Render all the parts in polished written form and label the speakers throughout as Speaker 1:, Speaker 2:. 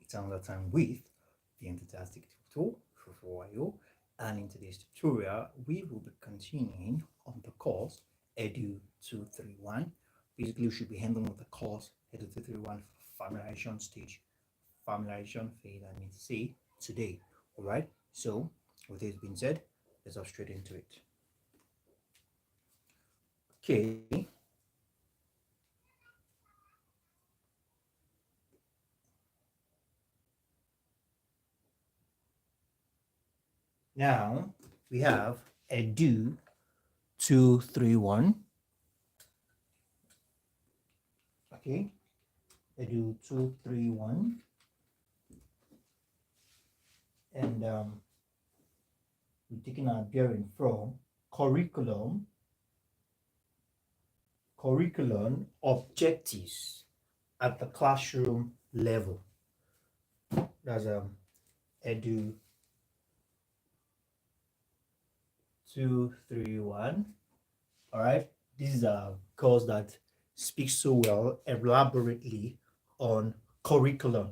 Speaker 1: It's another time with the enthusiastic tutor, Tutor Ayo, and in today's tutorial, we will be continuing on the course Edu 231. Basically, we should be handling with the course Edu 231 familiarization stage, familiarization phase, I mean to say today. All right. So, with this being said, let's hop straight into it. Okay. Now we have Edu 231. Okay, Edu 231, and we're taking our bearing from curriculum objectives at the classroom level. That's Edu 231. All right, this is a course that speaks so well elaborately on curriculum.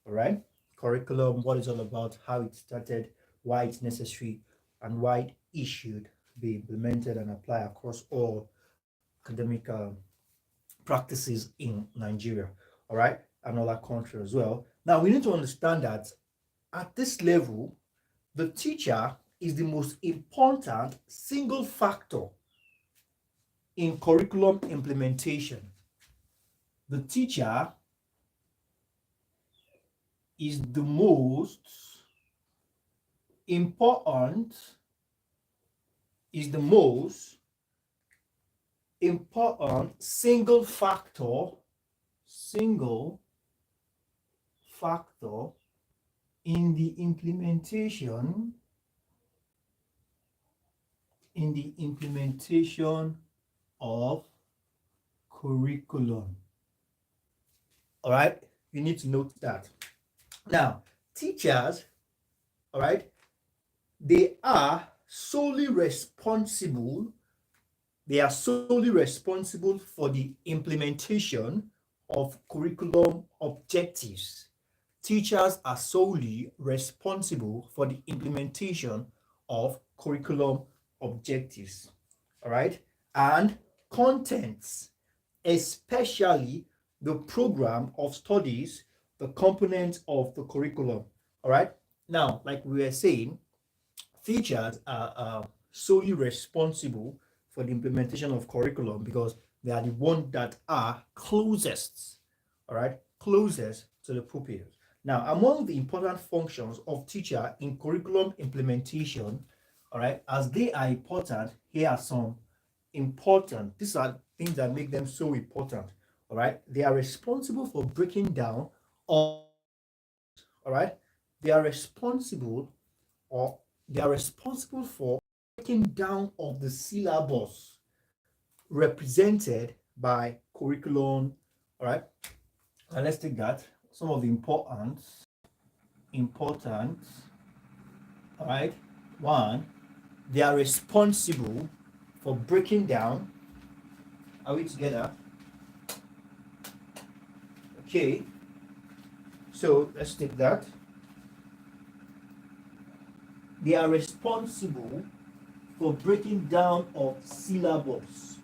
Speaker 1: All right, curriculum, what it's all about, how it started, why it's necessary, and why it should be implemented and applied across all academic practices in Nigeria. All right, and other countries as well. Now we need to understand that at this level, the teacher is the most important single factor in curriculum implementation. The teacher is the most important single factor in the implementation of curriculum. All right, you need to note that. Now, teachers, all right, they are solely responsible for the implementation of curriculum objectives. Teachers are solely responsible for the implementation of curriculum objectives. All right, and contents, especially the program of studies, the components of the curriculum. All right, now, like we were saying, teachers are solely responsible for the implementation of curriculum because they are the ones that are closest, all right, closest to the pupils. Now, among the important functions of teacher in curriculum implementation, all right, as they are important, here are some important. These are things that make them so important. All right, they are responsible for breaking down all right, they are responsible for breaking down of the syllabus represented by curriculum. All right, and let's take that. Some of the important. All right, one, they are responsible for breaking down. Are we together? Okay, so let's take that. They are responsible for breaking down of syllabus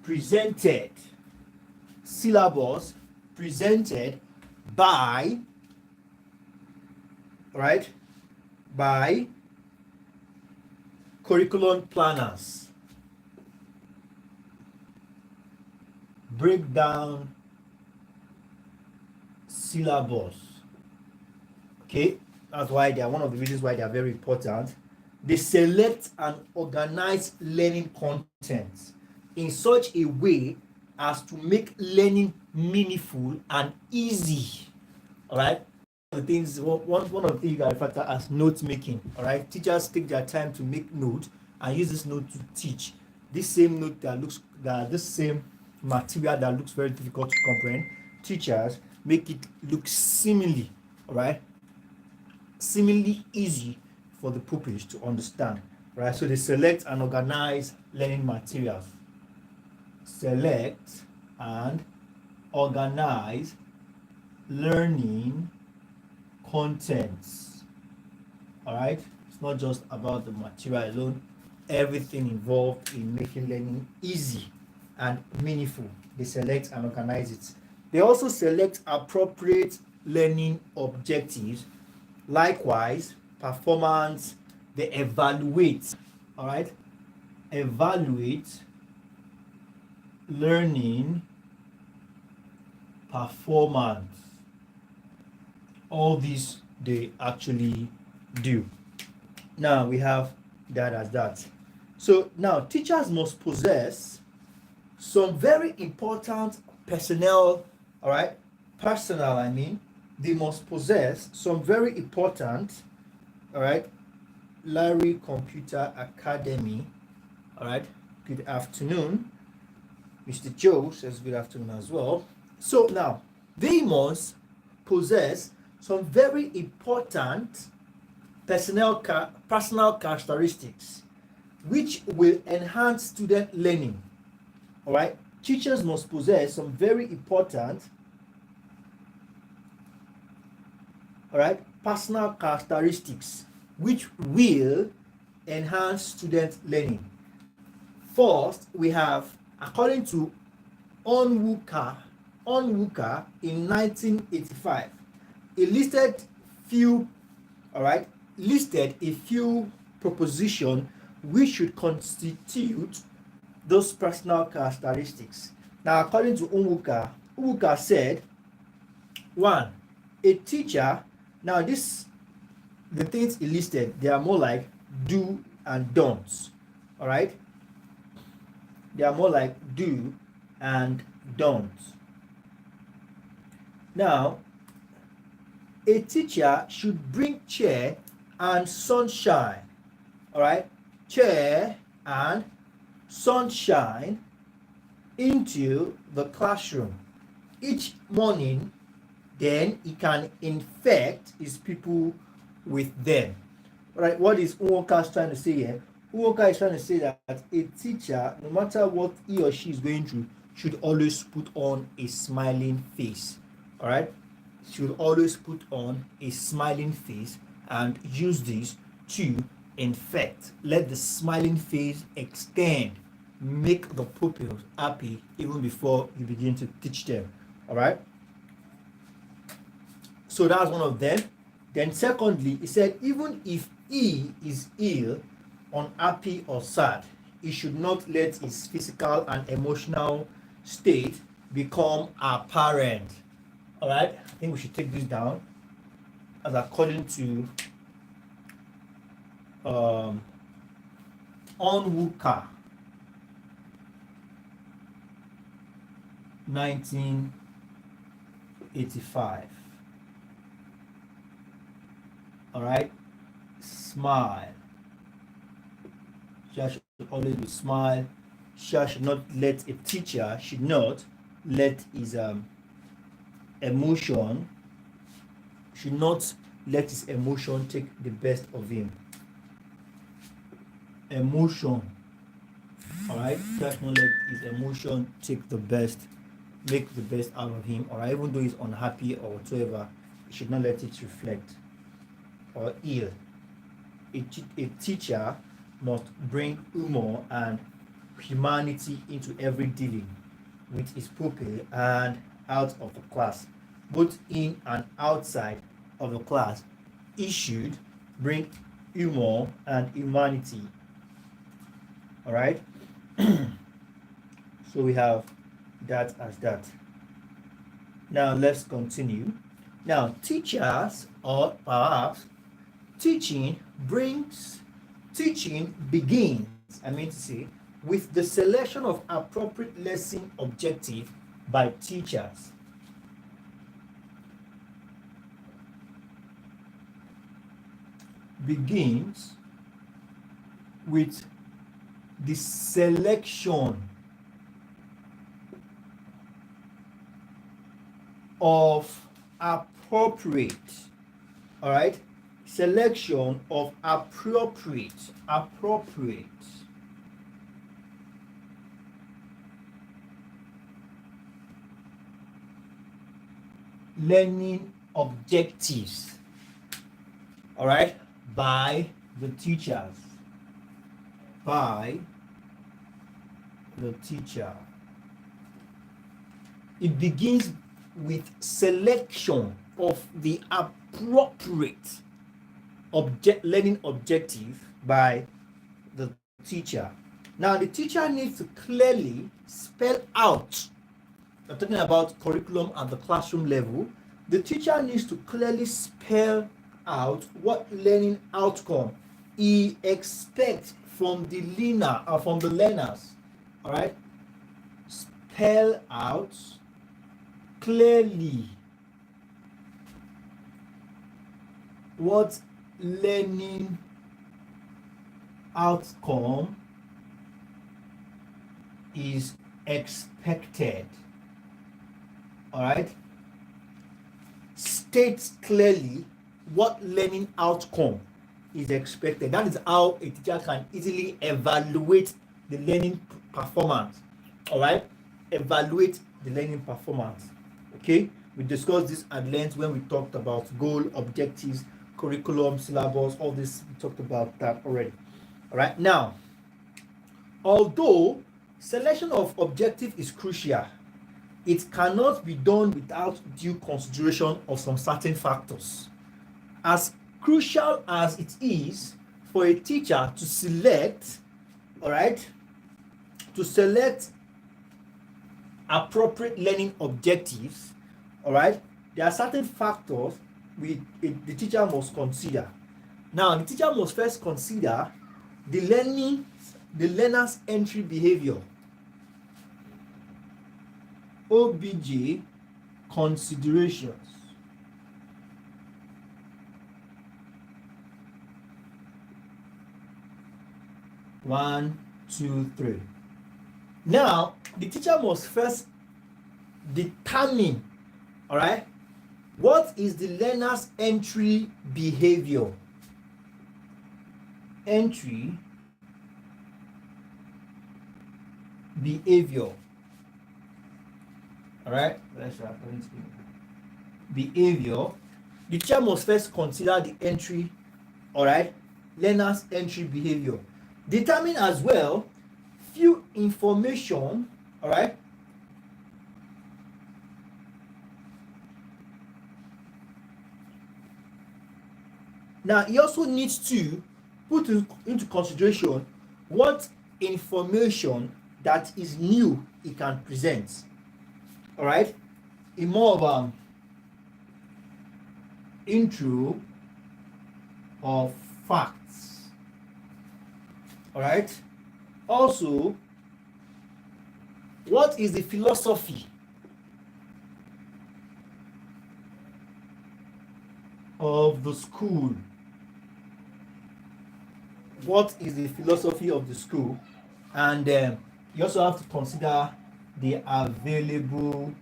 Speaker 1: presented by, right, by curriculum planners. Break down syllabus. Okay, that's why they are one of the reasons why they are very important. They select and organize learning content in such a way as to make learning meaningful and easy. All right, one of the things you can refer to as note making. All right, teachers take their time to make notes and use this note to teach. This same material that looks very difficult to comprehend, teachers make it look seemingly, all right, seemingly easy for the pupils to understand, right? So they select and organize learning materials. Select and organize learning contents. All right, it's not just about the material alone. Everything involved in making learning easy and meaningful. They select and organize it. They also select appropriate learning objectives. Likewise, performance, they evaluate, all right, evaluate learning performance. All these they actually do. Now we have that as that. So now teachers must possess some very important personnel, all right, personal, I mean, they must possess some very important, all right, Larry Computer Academy, all right, good afternoon. Mr. Joe says good afternoon as well. So now they must possess some very important personal characteristics which will enhance student learning. All right, teachers must possess some very important, all right, personal characteristics which will enhance student learning. First, we have, according to Onwuka in 1985, it listed a few propositions which should constitute those personal characteristics. Now, according to Onwuka said, one, a teacher. Now, the things he listed, they are more like do and don'ts. All right, they are more like do and don'ts. Now, a teacher should bring cheer and sunshine. All right, cheer and sunshine into the classroom each morning. Then he can infect his people with them. All right, what is Uwoka trying to say here? Uwoka is trying to say that a teacher, no matter what he or she is going through, should always put on a smiling face. All right, should always put on a smiling face and use this to infect. Let the smiling face extend, make the pupils happy even before you begin to teach them. All right, so that's one of them. Then secondly, he said even if he is ill, unhappy or sad, he should not let his physical and emotional state become apparent. All right, I think we should take this down, as according to Onwuka 1985. All right, smile. Child should always be smile. Child should not let a teacher should not let his emotion should not let his emotion take the best of him. Emotion. All right, just not let his emotion take the best, make the best out of him. All right, even though he's unhappy or whatever, he should not let it reflect. Or ill. A teacher must bring humor and humanity into every dealing with his pupil and out of the class, both in and outside of the class. He should bring humor and humanity. All right. So we have that as that. Now let's continue. Now teachers, or perhaps teaching begins, I mean to say, with the selection of appropriate lesson objective by teachers. Begins with the selection of appropriate, all right, selection of appropriate learning objectives. all right, by the teachers, by the teacher. It begins with selection of the appropriate learning objective by the teacher. Now, the teacher needs to clearly spell out, I'm talking about curriculum at the classroom level, the teacher needs to clearly spell out what learning outcome he expects from the learner or from the learners. All right, spell out clearly what learning outcome is expected. All right, states clearly what learning outcome is expected. That is how a teacher can easily evaluate the learning performance. All right, evaluate the learning performance. Okay, we discussed this at length when we talked about goal, objectives, curriculum, syllabus, all this. We talked about that already. All right, now, although selection of objective is crucial, it cannot be done without due consideration of some certain factors. As crucial as it is for a teacher to select, all right, to select appropriate learning objectives, all right, there are certain factors the teacher must consider. Now, the teacher must first consider the learner's entry behavior. OBJ considerations. One, two, three. Now, the teacher must first determine, all right, what is the learner's entry behavior. Entry behavior. All right, behavior. The teacher must first consider the entry, all right, learner's entry behavior. Determine as well few information, all right, now he also needs to put into consideration what information that is new he can present. All right, in more of intro of facts. All right, also, what is the philosophy of the school? What is the philosophy of the school? And you also have to consider the available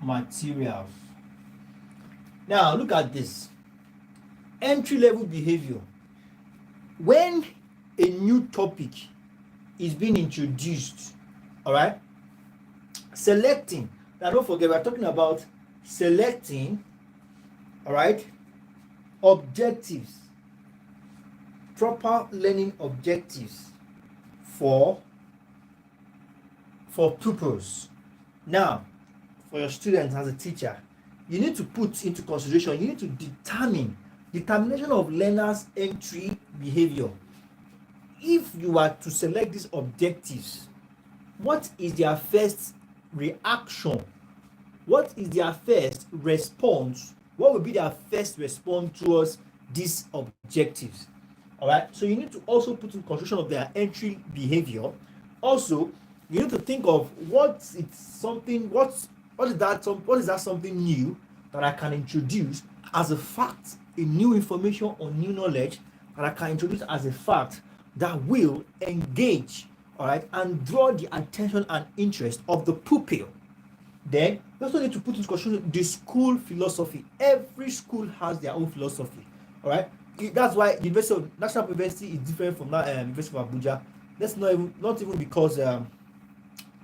Speaker 1: materials. Now, look at this. Entry level behavior. When a new topic is being introduced, all right, selecting, now don't forget, we're talking about selecting, all right, objectives, proper learning objectives for pupils. Now, for your students as a teacher, you need to put into consideration, you need to determination of learners' entry behavior. If you are to select these objectives, what is their first reaction? What is their first response? What will be their first response towards these objectives? All right, so you need to also put in consideration of their entry behavior. Also, you need to think of what is that something new that I can introduce as a fact, a new information or new knowledge that I can introduce as a fact that will engage, all right, and draw the attention and interest of the pupil. Then you also need to put into consideration the school philosophy. Every school has their own philosophy, all right. That's why the National University is different from that University of Abuja. That's not even because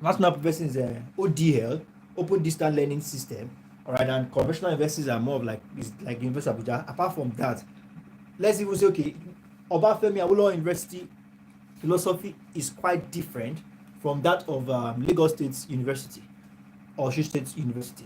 Speaker 1: National University is ODL, Open Distance Learning System. All right, and conventional universities are more of like this, like University of Abuja. Apart from that, let's even say, okay, Obafemi Awolowo University philosophy is quite different from that of Lagos State University or Osun State University.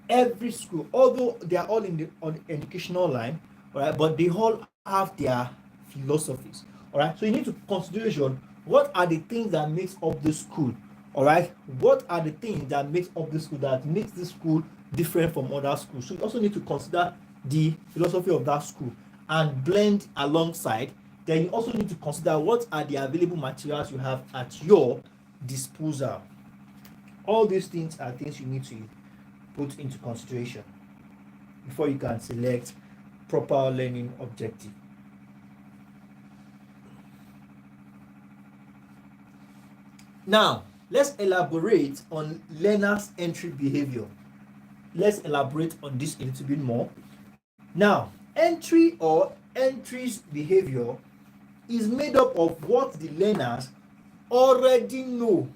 Speaker 1: Every school, although they are all in the on educational line, all right, but they all have their philosophies. All right, so you need to consideration what are the things that makes up the school. All right, what are the things that makes up the school that makes the school different from other schools. So you also need to consider the philosophy of that school and blend alongside. Then you also need to consider what are the available materials you have at your disposal. All these things are things you need to put into consideration before you can select proper learning objective. Now, let's elaborate on learners' entry behavior. Let's elaborate on this a little bit more. Now, entry or entries behavior is made up of what the learners already know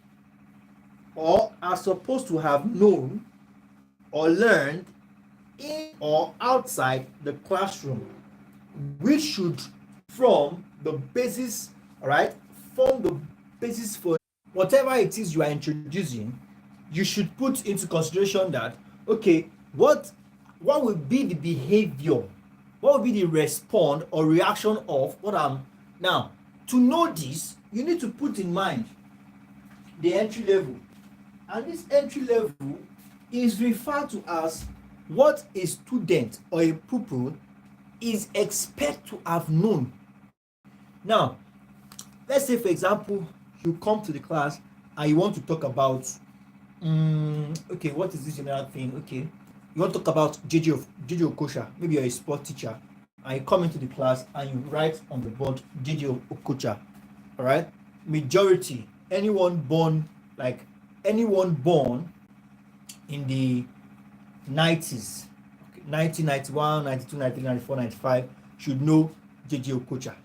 Speaker 1: or are supposed to have known or learned in or outside the classroom, which should form the basis, all right, form the basis for whatever it is you are introducing. You should put into consideration that, okay, what will be the behavior, what will be the response or reaction of what I'm now. To know this, you need to put in mind the entry level, and this entry level is referred to as what a student or a pupil is expected to have known. Now, let's say for example you come to the class and you want to talk about okay, what is this general thing? Okay, you want to talk about JJ Okocha. Maybe you're a sport teacher and you come into the class and you write on the board JJ Okocha. All right, majority, anyone born in the 90s, okay, 1991, 92, 93, 94, 95 should know JJ Okocha.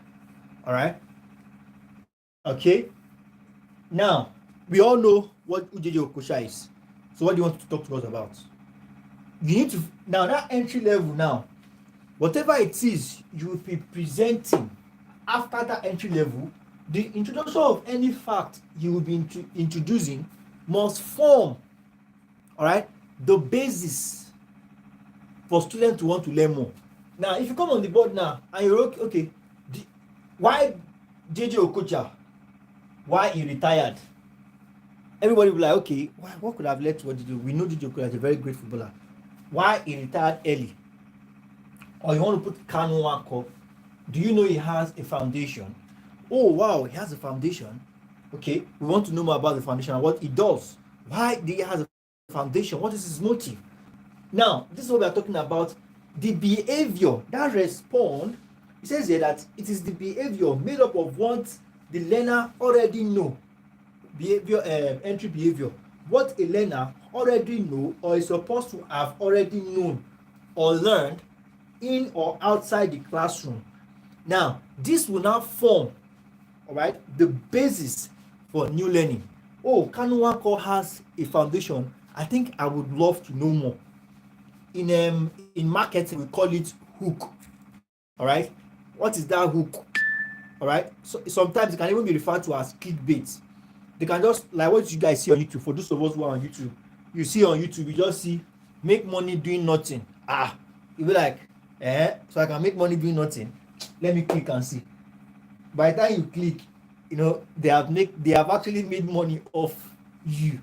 Speaker 1: All right, okay. Now, we all know what JJ Okocha is. So what do you want to talk to us about? You need to, now that entry level now, whatever it is you will be presenting after that entry level, the introduction of any fact you will be introducing must form, all right, the basis for students to want to learn more. Now, if you come on the board now and you're okay, why JJ Okocha? Why he retired? Everybody will be like, okay, what could have led to what JJ? We know JJ Okocha is a very great footballer. Why he retired early? Or you want to put Kanu Wako? Do you know he has a foundation? Oh wow, he has a foundation. Okay, we want to know more about the foundation and what he does. Why did he have a foundation? What is his motive? Now, this is what we are talking about. The behavior that respond. It says here that it is the behavior made up of what the learner already know. Behavior, entry behavior. What a learner already know or is supposed to have already known or learned in or outside the classroom. Now, this will now form, all right, the basis for new learning. Oh, Kanu Wako has a foundation. I think I would love to know more. In marketing, we call it hook. All right, what is that hook? All right, so sometimes it can even be referred to as clickbait. They can just, like what you guys see on YouTube. For those of us who are on YouTube, you see on YouTube, you just see make money doing nothing. You be like, so I can make money doing nothing. Let me click and see. By the time you click, you know they have actually made money off you.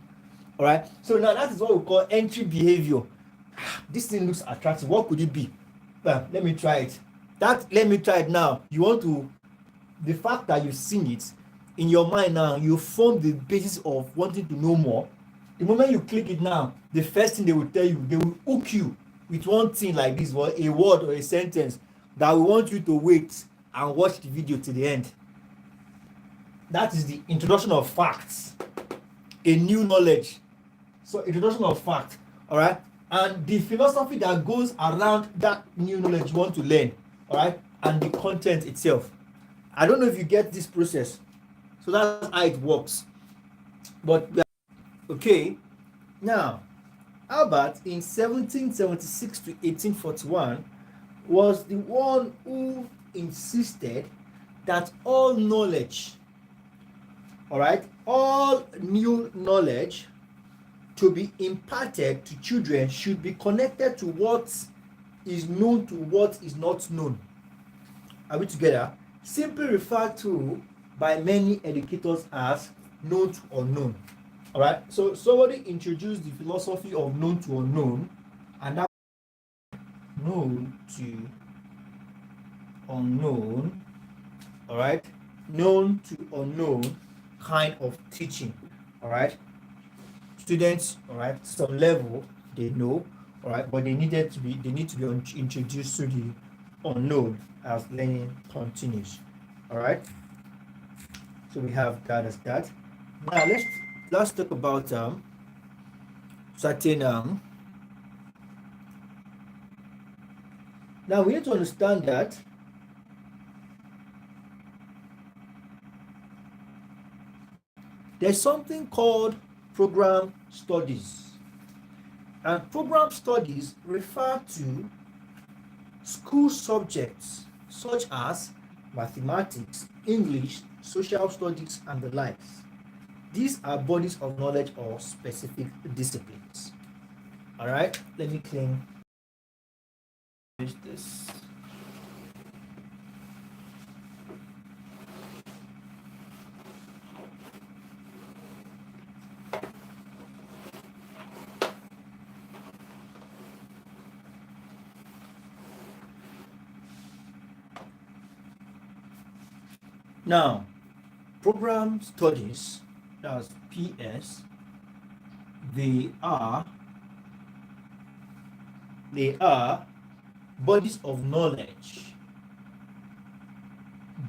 Speaker 1: All right, so now that is what we call entry behavior. This thing looks attractive. What could it be? Let me try it. Let me try it now. You want to, the fact that you've seen it in your mind now, you form the basis of wanting to know more. The moment you click it now, the first thing they will tell you, they will hook you with one thing like this, or a word or a sentence that will want you to wait and watch the video to the end. That is the introduction of facts, a new knowledge. So introduction of fact, all right, and the philosophy that goes around that new knowledge you want to learn, all right, and the content itself. I don't know if you get this process. So that's how it works. But okay, now Albert in 1776 to 1841 was the one who insisted that all knowledge, all right, all new knowledge to be imparted to children should be connected to what is known to what is not known. Are we together? Simply referred to by many educators as known to unknown. All right. So somebody introduced the philosophy of known to unknown, and that known to unknown. All right. Known to unknown kind of teaching. All right. Students, all right, some level they know, all right, but they need to be introduced to the unknown as learning continues. All right. So we have that as that. Now let's talk about certain now we need to understand that there's something called program studies, and program studies refer to school subjects such as mathematics, English, social studies, and the likes. These are bodies of knowledge or specific disciplines. All right, let me clean this. Now, program studies, that's PS, they are bodies of knowledge,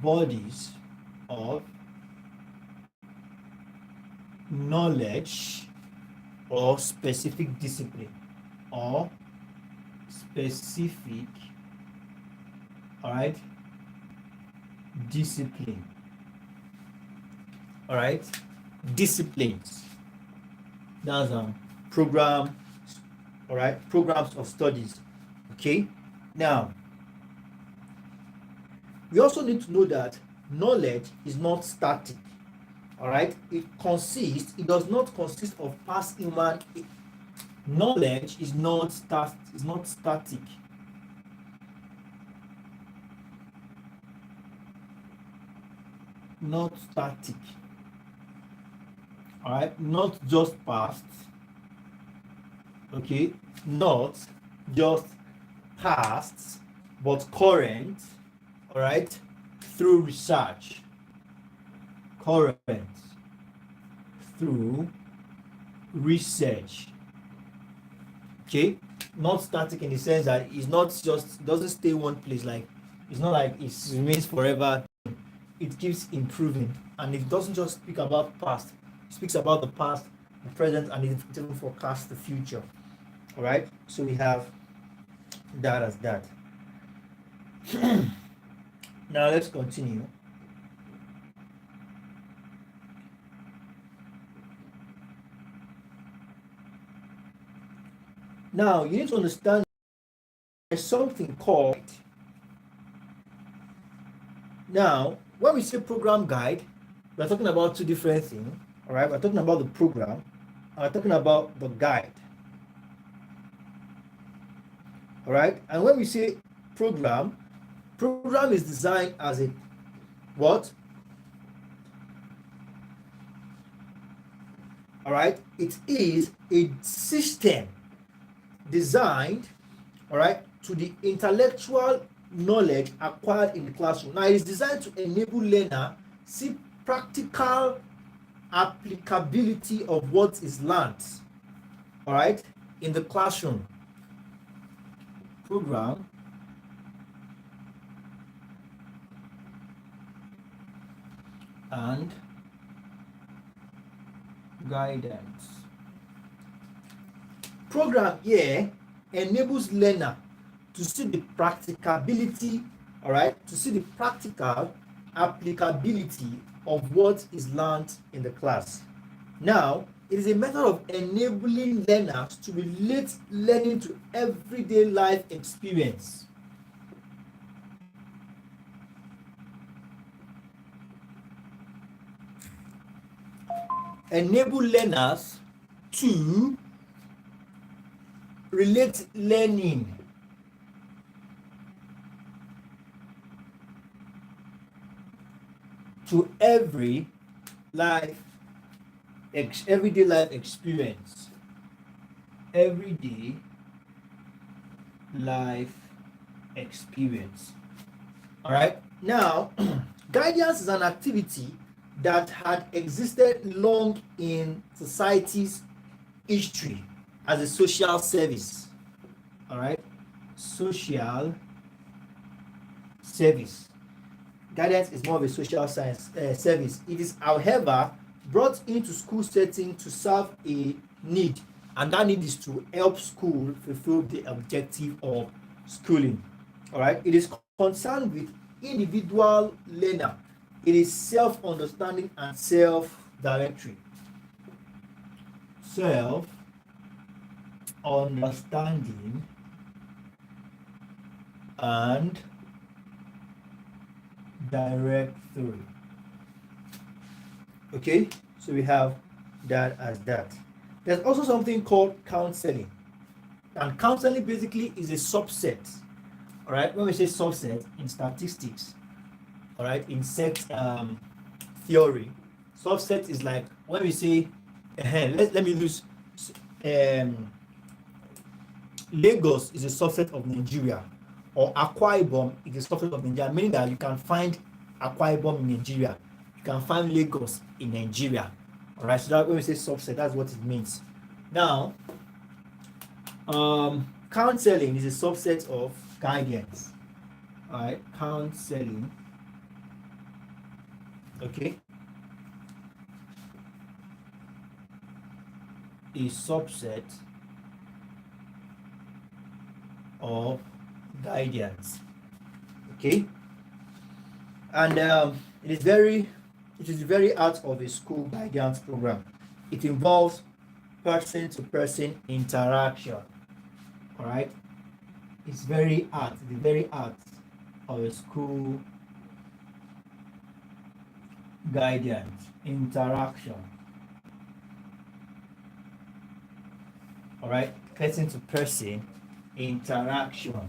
Speaker 1: bodies of knowledge or specific discipline or specific, all right, discipline, all right, disciplines. That's program, all right, programs of studies. Okay, now we also need to know that knowledge is not static. All right, it does not consist of past human. Knowledge is not static. Not static. All right, not just past. Okay, not just past, but current. All right, through research. Current through research. Okay, not static in the sense that it's not just doesn't stay one place. Like it's not like it remains forever. It keeps improving, and it doesn't just speak about past. It speaks about the past, the present, and it even forecasts the future. All right, so we have that as that. Now let's continue. Now you need to understand there's something called. Now, when we say program guide, we're talking about two different things. All right, we're talking about the program, and we're talking about the guide. All right, and when we say program is designed as a what? All right, it is a system designed, all right, to the intellectual knowledge acquired in the classroom. Now, it's designed to enable learner see practical applicability of what is learned, all right, in the classroom. Program and guidance. Program here enables learner to see the practicability, all right, to see the practical applicability of what is learned in the class. Now, It is a method of enabling learners to relate learning to everyday life experience. Enable learners to relate learning to everyday life experience. Everyday life experience. All right. Now, guidance is an activity that had existed long in society's history as a social service. All right. Social service. Guidance is more of a social science service. It is, however, brought into school setting to serve a need, and that need is to help school fulfill the objective of schooling. All right. It is concerned with individual learner. It is self-understanding and self-directory. Self-understanding and directory. Okay, so we have that as that. There's also something called counseling, and counseling basically is a subset. All right, when we say subset in statistics, all right, in sex theory, subset is like when we say let me use Lagos is a subset of Nigeria, or Akwa Ibom is a subset of Nigeria, meaning that you can find Akwa Ibom in Nigeria, you can find Lagos in Nigeria. All right, so that when we say subset, that's what it means. Now, counseling is a subset of guidance. All right, counseling. Okay, a subset of guidance. Okay, and it is the very heart of a school guidance program. It involves person to person interaction. All right, it's the very heart of a school guidance interaction. All right, person to person interaction.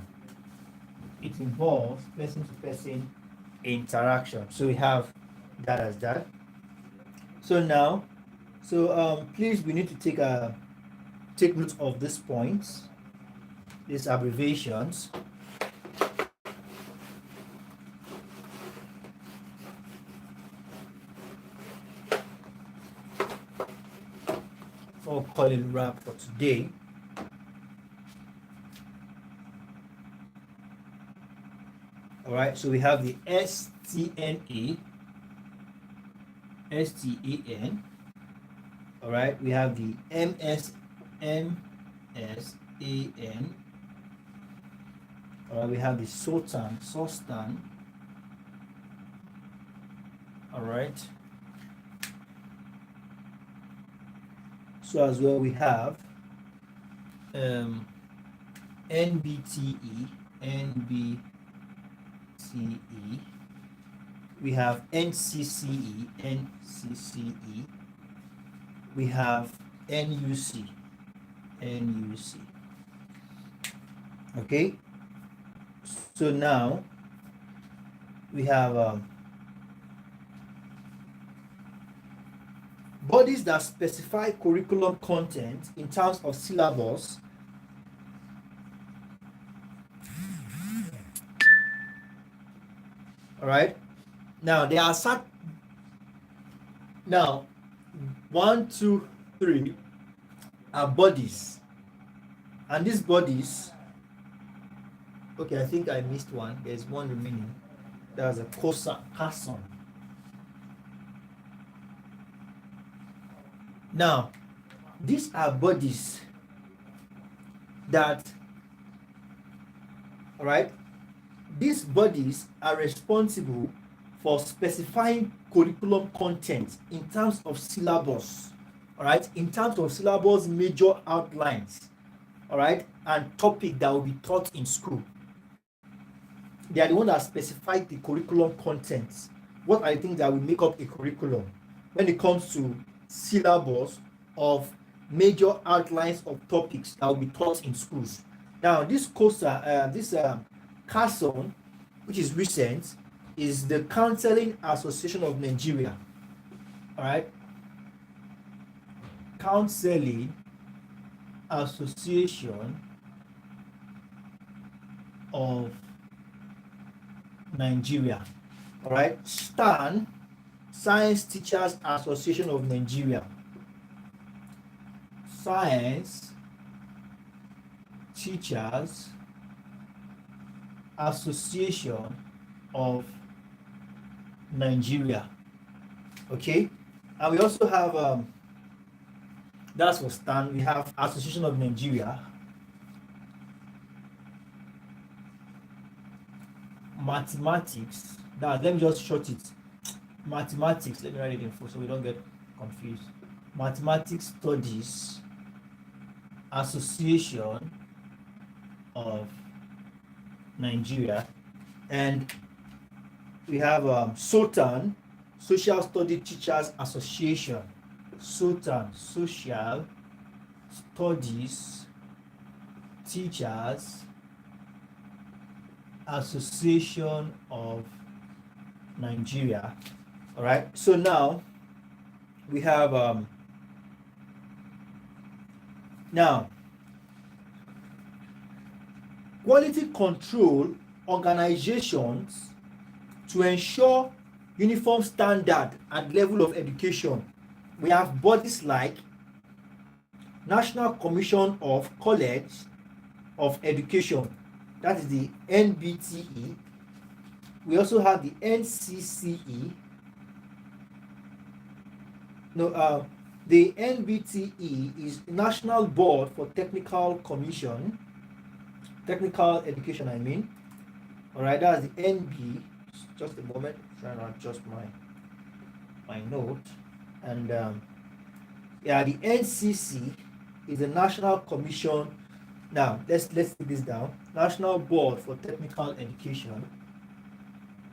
Speaker 1: It involves person to person interaction. So we have that as that. So now, please, we need to take note of these points, these abbreviations. I'll call it wrap for today. All right, so we have the STNA, STAN. All right, we have the MSAN. All right, we have the SOSTAN. All right. So as well we have NBTE. We have NCCE. We have NUC. Okay. So now we have bodies that specify curriculum content in terms of syllabus. All right. Now there are now 1, 2, 3 are bodies, and these bodies. Okay, I think I missed one. There's one remaining. There's a CASON. Now, these are bodies that, all right, these bodies are responsible for specifying curriculum content in terms of syllabus. all right, in terms of syllabus major outlines, all right, and topic that will be taught in school. They are the one that specify the curriculum contents. What I think that will make up a curriculum when it comes to syllabus of major outlines of topics that will be taught in schools. Now, this COSA, this CASON, which is recent, is the Counseling Association of Nigeria. All right, Counseling Association of Nigeria. All right, STAN, Science Teachers Association of Nigeria. Science Teachers Association of Nigeria. Okay, and we also have that's for STAN. We have Association of Nigeria, Mathematics. That, let me just short it. Mathematics. Let me write it in full so we don't get confused. Mathematics Studies Association of Nigeria, and we have SOTAN, Social Study Teachers Association. SOTAN, Social Studies Teachers Association of Nigeria. All right, so now we have now quality control organizations to ensure uniform standard and level of education. We have bodies like National Commission of College of Education, that is the NBTE. We also have the NCCE. No, the NBTE is National Board for Technical Commission, Technical Education, I mean. All right, that's the NB. Just a moment, I'm trying to adjust my note. And yeah, the NCC is the National Commission. Now let's take this down. National Board for Technical Education.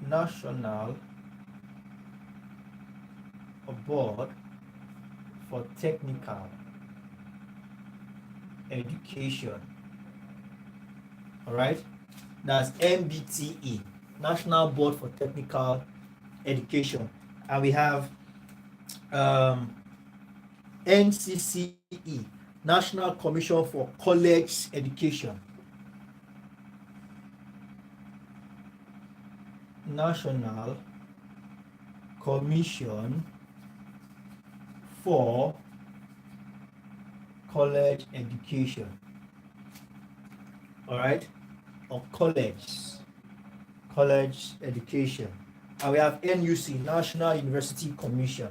Speaker 1: National Board for Technical Education. All right, that's NBTE, National Board for Technical Education, and we have NCCE, National Commission for College Education. National Commission for College Education. All right, or college education. And we have NUC, National University Commission.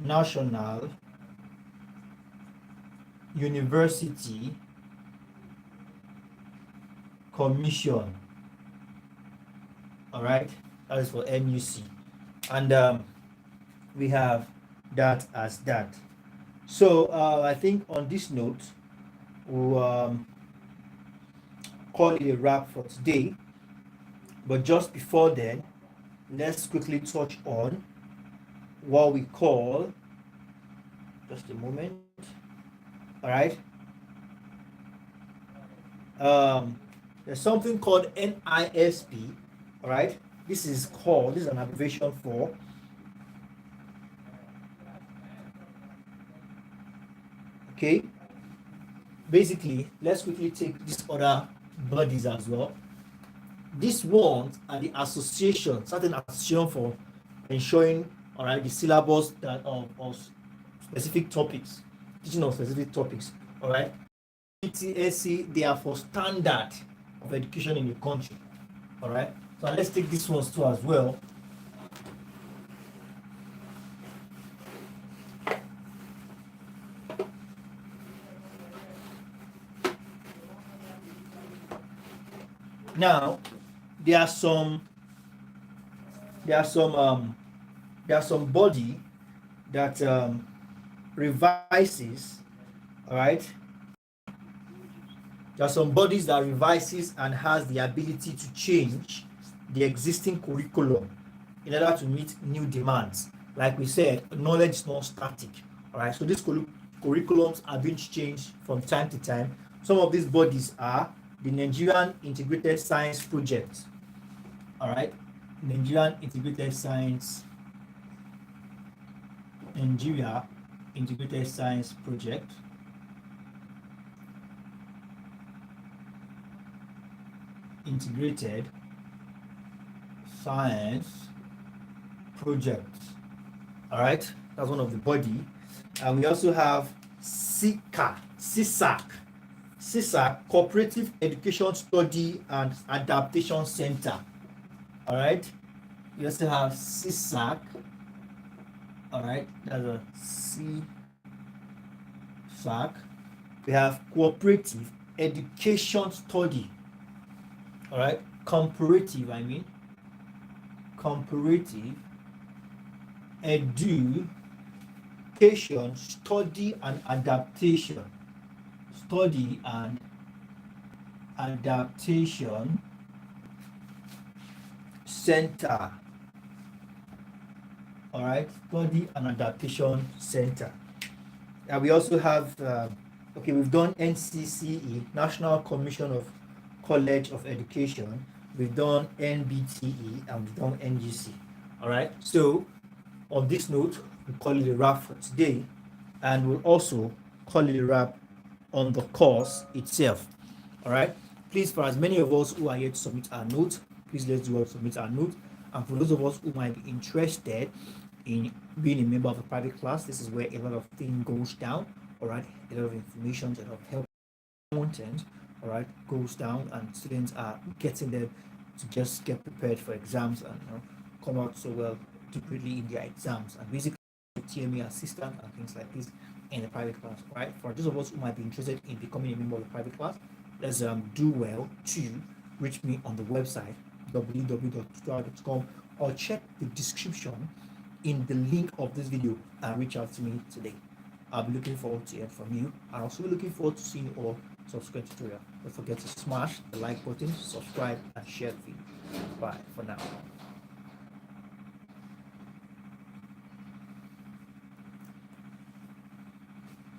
Speaker 1: National University Commission. All right, that is for NUC, and we have that as that. So I think on this note, we'll call it a wrap for today. But just before then, let's quickly touch on what we call, just a moment. All right, there's something called NISP. All right, this is an abbreviation for basically, let's quickly take these other bodies as well. These ones are the association, certain association for ensuring, all right, the syllabus that of specific topics, teaching of specific topics. All right, PTSC, they are for standard of education in the country. All right, so let's take these ones too as well. Now, there are some body that revises, all right, there are some bodies that revises and has the ability to change the existing curriculum in order to meet new demands. Like we said, knowledge is not static. All right, so these curriculums are being changed from time to time. Some of these bodies are the Nigerian Integrated Science Project. All right, Nigerian Integrated Science, Nigeria Integrated Science Project. Integrated Science Project. All right, that's one of the body. And we also have CISAC, Cooperative Education Study and Adaptation Center. All right, we also have CISAC. All right, that's a CISAC. We have Cooperative Education Study. All right, comparative education study and adaptation center. All right, study and adaptation center. And we also have we've done NCCE, National Commission of College of Education. We've done NBTE and we've done NGC. All right, so on this note, we call it a wrap for today, and we'll also call it a wrap on the course itself. All right, please, for as many of us who are yet to submit our notes, please let's do submit our notes. And for those of us who might be interested in being a member of a private class, this is where a lot of things goes down. All right, a lot of information, a lot of help content, all right, goes down, and students are getting them to just get prepared for exams and come out so well greatly in their exams, and basically TME assistant and things like this in the private class. All right, for those of us who might be interested in becoming a member of the private class, let's do well to reach me on the website www.tutораyo.com, or check the description in the link of this video and reach out to me today. I'll be looking forward to hearing from you. I'll also be looking forward to seeing you all subsequent tutorial. Don't forget to smash the like button, subscribe, and share the video. Bye for now.